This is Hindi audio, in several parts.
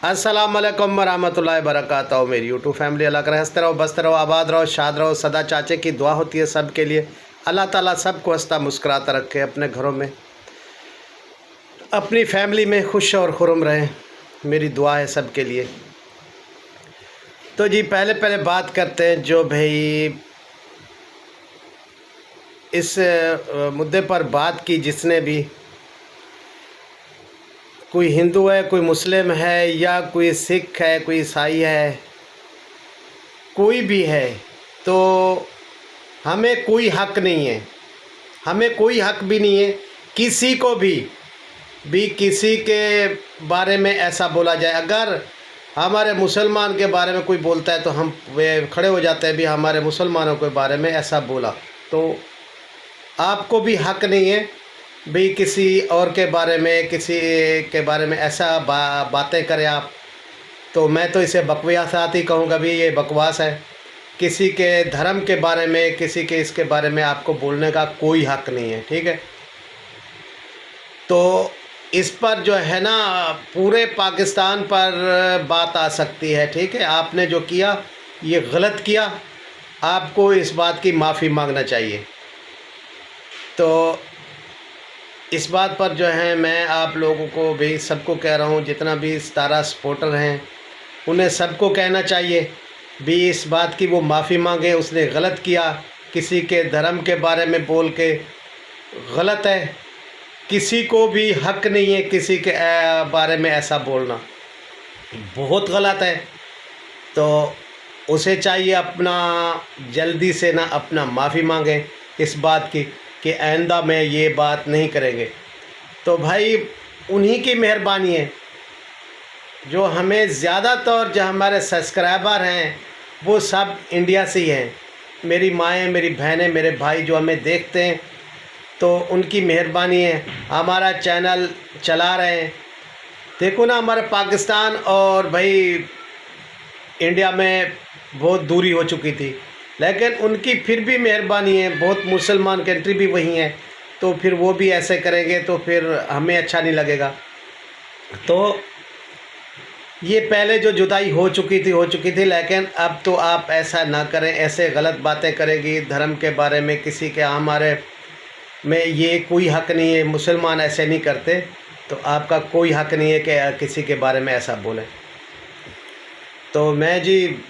अस्सलाम वालेकुम वरहमतुल्लाहि वबरकातुहू। मेरी यूट्यूब फैमिली, अल्लाह करे हंसते रहो, बसते रहो, आबाद रहो, शाद रहो सदा। चाचे की दुआ होती है सब के लिए, अल्लाह ताला सबको हंसता मुस्कुराता रखे, अपने घरों में अपनी फैमिली में खुश और खुर्म रहें, मेरी दुआ है सब के लिए। तो जी पहले बात करते हैं जो भाई इस मुद्दे पर बात की, जिसने भी, कोई हिंदू है, कोई मुस्लिम है, या कोई सिख है, कोई ईसाई है, कोई भी है, तो हमें कोई हक नहीं है, हमें कोई हक भी नहीं है किसी को भी किसी के बारे में ऐसा बोला जाए। अगर हमारे मुसलमान के बारे में कोई बोलता है तो हम वे खड़े हो जाते हैं, भी हमारे मुसलमानों के बारे में ऐसा बोला, तो आपको भी हक नहीं है भी किसी और के बारे में, किसी के बारे में ऐसा बातें करें आप। तो मैं तो इसे बकवासात ही कहूँगा, भी ये बकवास है। किसी के धर्म के बारे में, किसी के इसके बारे में आपको बोलने का कोई हक नहीं है, ठीक है। तो इस पर जो है ना पूरे पाकिस्तान पर बात आ सकती है, ठीक है। आपने जो किया ये गलत किया, आपको इस बात की माफ़ी मांगना चाहिए। तो इस बात पर जो है मैं आप लोगों को भी सबको कह रहा हूँ, जितना भी सितारा सपोर्टर हैं उन्हें सबको कहना चाहिए भी इस बात की वो माफ़ी मांगे। उसने गलत किया, किसी के धर्म के बारे में बोल के गलत है। किसी को भी हक नहीं है किसी के बारे में ऐसा बोलना, बहुत गलत है। तो उसे चाहिए अपना जल्दी से ना अपना माफ़ी मांगे इस बात की कि आइंदा में ये बात नहीं करेंगे। तो भाई उन्हीं की मेहरबानी है जो हमें ज़्यादातर जो हमारे सब्सक्राइबर हैं वो सब इंडिया से ही हैं। मेरी माएँ, मेरी बहनें, मेरे भाई जो हमें देखते हैं, तो उनकी मेहरबानी है, हमारा चैनल चला रहे हैं। देखो ना, हमारे पाकिस्तान और भाई इंडिया में बहुत दूरी हो चुकी थी, लेकिन उनकी फिर भी मेहरबानी है। बहुत मुसलमान कंट्री भी वही हैं, तो फिर वो भी ऐसे करेंगे तो फिर हमें अच्छा नहीं लगेगा। तो ये पहले जो जुदाई हो चुकी थी, लेकिन अब तो आप ऐसा ना करें। ऐसे गलत बातें करेगी धर्म के बारे में, किसी के हमारे में ये कोई हक नहीं है। मुसलमान ऐसे नहीं करते, तो आपका कोई हक नहीं है कि किसी के बारे में ऐसा बोलें। तो मैं जी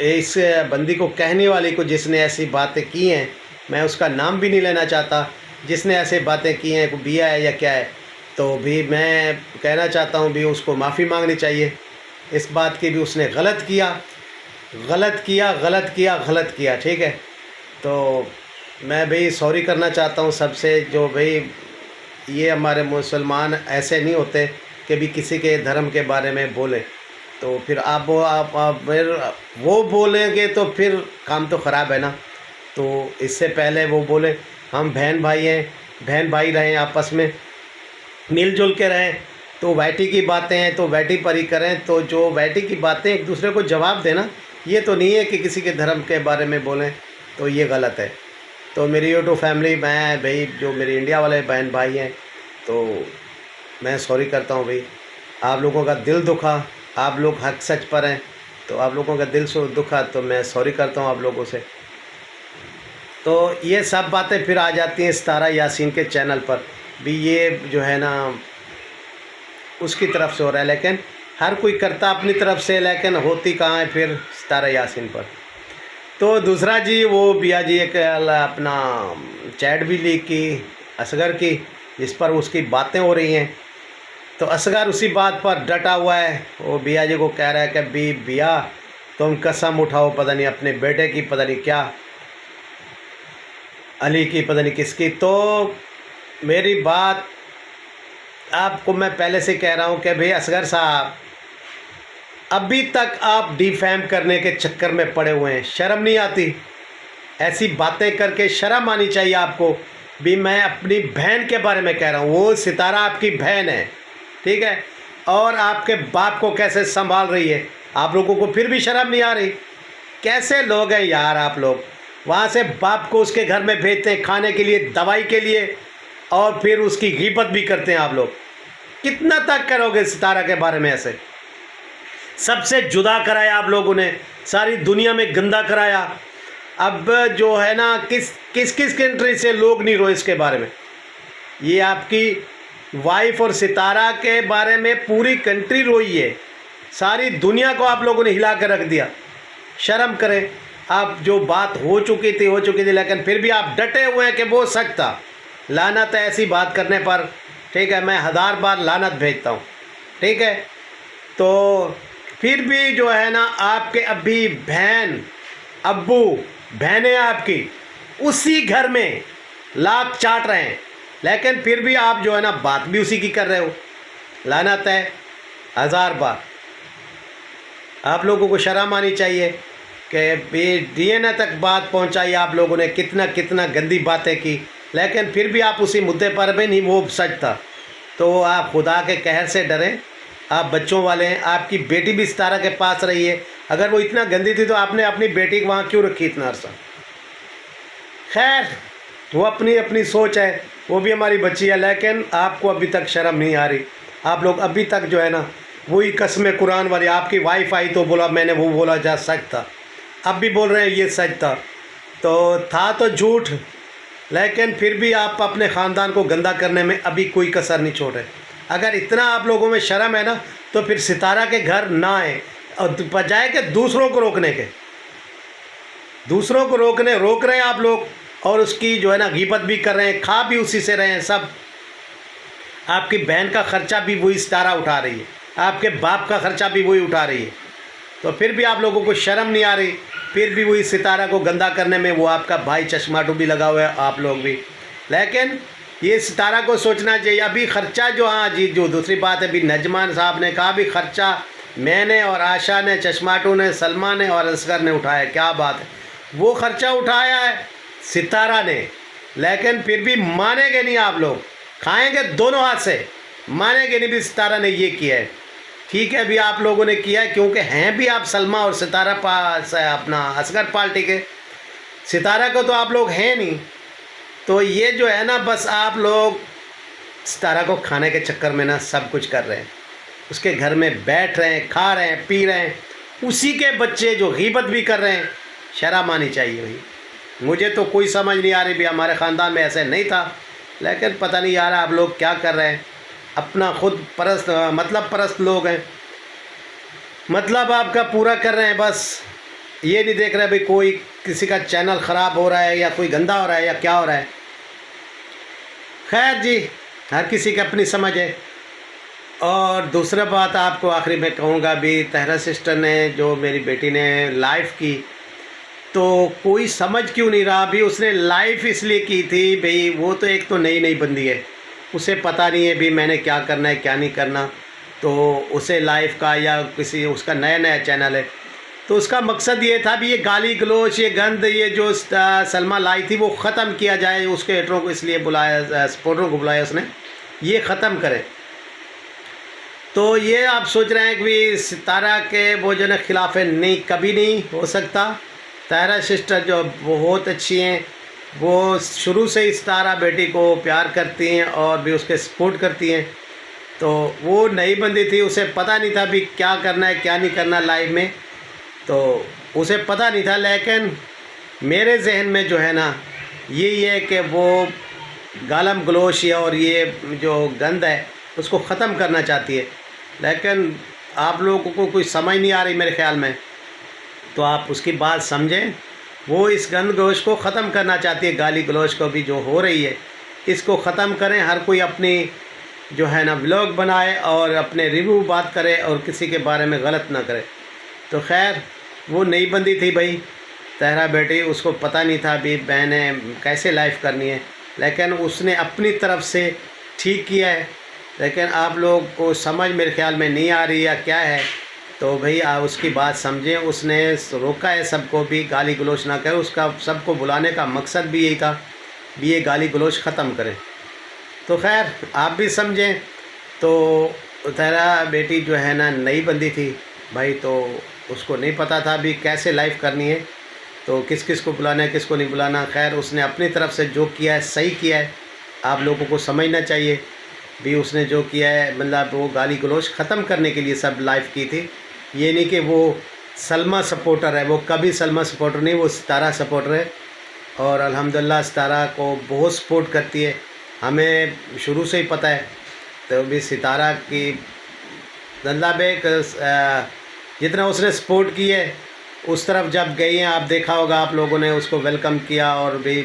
इस बंदी को, कहने वाली को, जिसने ऐसी बातें की हैं, मैं उसका नाम भी नहीं लेना चाहता, जिसने ऐसे बातें की हैं, कोई बिया है या क्या है, तो भी मैं कहना चाहता हूँ भी उसको माफ़ी मांगनी चाहिए इस बात की भी। उसने गलत किया, ठीक है। तो मैं भाई सॉरी करना चाहता हूँ सबसे, जो भाई ये हमारे मुसलमान ऐसे नहीं होते कि भी किसी के धर्म के बारे में बोले। तो फिर आप फिर वो बोलेंगे तो फिर काम तो ख़राब है ना। तो इससे पहले वो बोले हम बहन भाई हैं, बहन भाई रहें, आपस में मिलजुल के रहें। तो वैटी की बातें हैं तो वैटी पर ही करें। तो जो वैटी की बातें एक दूसरे को जवाब देना, ये तो नहीं है कि किसी के धर्म के बारे में बोलें, तो ये गलत है। तो मेरी यूट्यूब फैमिली, मैं भाई जो मेरी इंडिया वाले बहन भाई हैं, तो मैं सॉरी करता हूँ भाई, आप लोगों का दिल दुखा, आप लोग हक सच पर हैं, तो आप लोगों का दिल से दुखा, तो मैं सॉरी करता हूँ आप लोगों से। तो ये सब बातें फिर आ जाती हैं सितारा यासीन के चैनल पर भी, ये जो है ना उसकी तरफ से हो रहा है, लेकिन हर कोई करता अपनी तरफ से, लेकिन होती कहाँ है फिर सितारा यासीन पर। तो दूसरा जी, वो बिया जी एक अपना चैट भी लीक की असगर की, जिस पर उसकी बातें हो रही हैं। तो असगर उसी बात पर डटा हुआ है, वो बिया जी को कह रहा है कि बिया तुम कसम उठाओ, पता नहीं अपने बेटे की, पता नहीं क्या अली की, पता नहीं किसकी। तो मेरी बात आपको मैं पहले से कह रहा हूँ कि भाई असगर साहब, अभी तक आप डिफेम करने के चक्कर में पड़े हुए हैं। शर्म नहीं आती? ऐसी बातें करके शर्म आनी चाहिए आपको भी। मैं अपनी बहन के बारे में कह रहा हूँ, वो सितारा आपकी बहन है, ठीक है, और आपके बाप को कैसे संभाल रही है, आप लोगों को फिर भी शर्म नहीं आ रही? कैसे लोग हैं यार आप लोग। वहाँ से बाप को उसके घर में भेजते हैं खाने के लिए, दवाई के लिए, और फिर उसकी ग़ीबत भी करते हैं आप लोग। कितना तक करोगे सितारा के बारे में ऐसे? सबसे जुदा कराया आप लोगों ने, सारी दुनिया में गंदा कराया। अब जो है ना किस किस किस कंट्री से लोग नहीं रोए इसके बारे में। ये आपकी वाइफ और सितारा के बारे में पूरी कंट्री रोई है, सारी दुनिया को आप लोगों ने हिला कर रख दिया। शर्म करें आप, जो बात हो चुकी थी, लेकिन फिर भी आप डटे हुए हैं कि वो सच था। लानत है ऐसी बात करने पर, ठीक है, मैं 1000 बार लानत भेजता हूँ, ठीक है। तो फिर भी जो है ना आपके अभी बहन अब्बू बहनें आपकी उसी घर में लात चाट रहे हैं, लेकिन फिर भी आप जो है ना बात भी उसी की कर रहे हो। लानत है 1000 बार। आप लोगों को शर्म आनी चाहिए कि डीएनए तक बात पहुंचाई आप लोगों ने, कितना कितना गंदी बातें की, लेकिन फिर भी आप उसी मुद्दे पर भी नहीं, वो सच था। तो आप खुदा के कहर से डरें, आप बच्चों वाले हैं। आपकी बेटी भी सितारा के पास रही है, अगर वो इतना गंदी थी तो आपने अपनी बेटी को वहाँ क्यों रखी इतना अरसा? खैर वो अपनी अपनी सोच है, वो भी हमारी बच्ची है, लेकिन आपको अभी तक शर्म नहीं आ रही। आप लोग अभी तक जो है ना वही कसम कुरान वाली, आपकी वाइफ आई तो बोला मैंने वो बोला जा सच था, अब भी बोल रहे हैं ये सच था। तो था तो झूठ, लेकिन फिर भी आप अपने ख़ानदान को गंदा करने में अभी कोई कसर नहीं छोड़ रहे। अगर इतना आप लोगों में शर्म है ना तो फिर सितारा के घर ना आए, और बजाय के दूसरों को रोकने के, दूसरों को रोक रहे हैं आप लोग, और उसकी जो है ना गिबत भी कर रहे हैं, खा भी उसी से रहे हैं सब। आपकी बहन का ख़र्चा भी वही सितारा उठा रही है, आपके बाप का ख़र्चा भी वही उठा रही है। तो फिर भी आप लोगों को शर्म नहीं आ रही, फिर भी वही सितारा को गंदा करने में वो आपका भाई चश्मा टूपी लगा हुआ है, आप लोग भी। लेकिन ये सितारा को सोचना चाहिए अभी ख़र्चा जो, हाँ जी, जो दूसरी बात है, अभी नजमान साहब ने कहा भी ख़र्चा मैंने और आशा ने, चश्माटू ने, सलमा ने और असगर ने उठाया। क्या बात है, वो ख़र्चा उठाया है सितारा ने, लेकिन फिर भी मानेंगे नहीं आप लोग, खाएंगे दोनों हाथ से, मानेंगे नहीं भी सितारा ने ये किया है। ठीक है, भी आप लोगों ने किया है क्योंकि हैं भी आप सलमा और सितारा पास अपना असगर पार्टी के, सितारा को तो आप लोग हैं नहीं। तो ये जो है ना बस आप लोग सितारा को खाने के चक्कर में ना सब कुछ कर रहे हैं, उसके घर में बैठ रहे हैं, खा रहे हैं, पी रहे हैं, उसी के बच्चे जो गीबत भी कर रहे हैं। शर्म आनी चाहिए भाई। मुझे तो कोई समझ नहीं आ रही भी, हमारे ख़ानदान में ऐसे नहीं था, लेकिन पता नहीं यार आप लोग क्या कर रहे हैं। अपना खुद परस्त, मतलब परस्त लोग हैं, मतलब आपका पूरा कर रहे हैं, बस ये नहीं देख रहे भाई कोई किसी का चैनल ख़राब हो रहा है या कोई गंदा हो रहा है या क्या हो रहा है। खैर जी, हर किसी की अपनी समझ है। और दूसरा बात आपको आखिरी में कहूँगा भी, तहरा सिस्टर ने जो मेरी बेटी ने लाइव की, तो कोई समझ क्यों नहीं रहा। भी उसने लाइव इसलिए की थी भाई, वो तो एक तो नई बंदी है, उसे पता नहीं है भी मैंने क्या करना है क्या नहीं करना। तो उसे लाइव का या किसी उसका नया चैनल है, तो उसका मकसद ये था भी ये गाली गलोच, ये गंद, ये जो सलमा लाई थी वो ख़त्म किया जाए। उसके हेटरों को इसलिए बुलाया, सपोर्टरों को बुलाया उसने, ये ख़त्म करे। तो ये आप सोच रहे हैं कि भी सितारा के वो जो है खिलाफ है, नहीं, कभी नहीं हो सकता। तारा सिस्टर जो बहुत अच्छी हैं, वो शुरू से ही सितारा बेटी को प्यार करती हैं और भी उसके सपोर्ट करती हैं। तो वो नई बंदी थी, उसे पता नहीं था भी क्या करना है क्या नहीं करना लाइव में, तो उसे पता नहीं था। लेकिन मेरे जहन में जो है ना यही है कि वो गालम गलोच और ये जो गंद है उसको ख़त्म करना चाहती है, लेकिन आप लोगों को कोई समझ नहीं आ रही मेरे ख़्याल में। तो आप उसकी बात समझें, वो इस गंद गलोच को ख़त्म करना चाहती है, गाली गलोच को भी जो हो रही है इसको ख़त्म करें। हर कोई अपनी जो है ना व्लॉग बनाए और अपने रिव्यू बात करे और किसी के बारे में गलत ना करे। तो खैर वो नई बंदी थी भाई, तहरा बेटी, उसको पता नहीं था भी बहनें कैसे लाइव करनी है, लेकिन उसने अपनी तरफ से ठीक किया है। लेकिन आप लोग को समझ मेरे ख्याल में नहीं आ रही या क्या है, तो भाई आप उसकी बात समझें। उसने रोका है सबको भी गाली गलोच ना करें, उसका सबको बुलाने का मकसद भी यही था भी ये गाली गलोच ख़त्म करें। तो खैर आप भी समझें। तो तेरा बेटी जो है ना नई बंदी थी भाई, तो उसको नहीं पता था भी कैसे लाइव करनी है, तो किस किस को बुलाना है किसको नहीं बुलाना। खैर उसने अपनी तरफ से जो किया है सही किया है, आप लोगों को समझना चाहिए। भी उसने जो किया है, मतलब वो गाली गलौज ख़त्म करने के लिए सब लाइव की थी। ये नहीं कि वो सलमा सपोर्टर है, वो कभी सलमा सपोर्टर नहीं, वो सितारा सपोर्टर है। और अल्हम्दुलिल्लाह सितारा को बहुत सपोर्ट करती है, हमें शुरू से ही पता है। तो भी सितारा की मतलब एक जितना उसने सपोर्ट की है, उस तरफ जब गई हैं, आप देखा होगा, आप लोगों ने उसको वेलकम किया और भी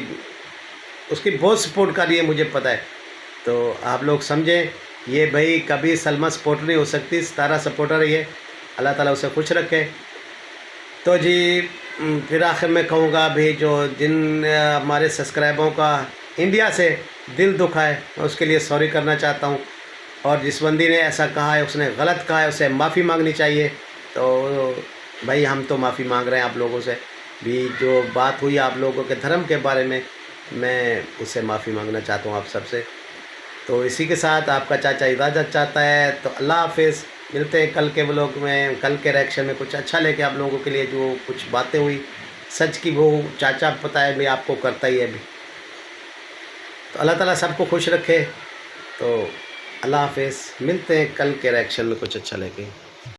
उसकी बहुत सपोर्ट कर रही है, मुझे पता है। तो आप लोग समझें, ये भाई कभी सलमा सपोर्टर नहीं हो सकती, सितारा सपोर्टर है ये। अल्लाह ताला उसे खुश रखे। तो जी फिर आखिर में कहूँगा भी, जो जिन हमारे सब्सक्राइबरों का इंडिया से दिल दुखा है, मैं उसके लिए सॉरी करना चाहता हूँ। और जिस बंदी ने ऐसा कहा है, उसने गलत कहा है, उसे माफ़ी मांगनी चाहिए। तो भाई हम तो माफ़ी मांग रहे हैं आप लोगों से भी, जो बात हुई आप लोगों के धर्म के बारे में, मैं उससे माफ़ी मांगना चाहता हूँ आप सबसे। तो इसी के साथ आपका चाचा इजाज़त चाहता है, तो अल्लाह हाफिज़। मिलते हैं कल के व्लॉग में, कल के रिएक्शन में कुछ अच्छा लेके आप लोगों के लिए। जो कुछ बातें हुई सच की, वो चाचा पता है भी आपको करता ही है भी। तो अल्लाह ताला सबको खुश रखे। तो अल्लाह हाफिज़, मिलते हैं कल के रिएक्शन में कुछ अच्छा लेके।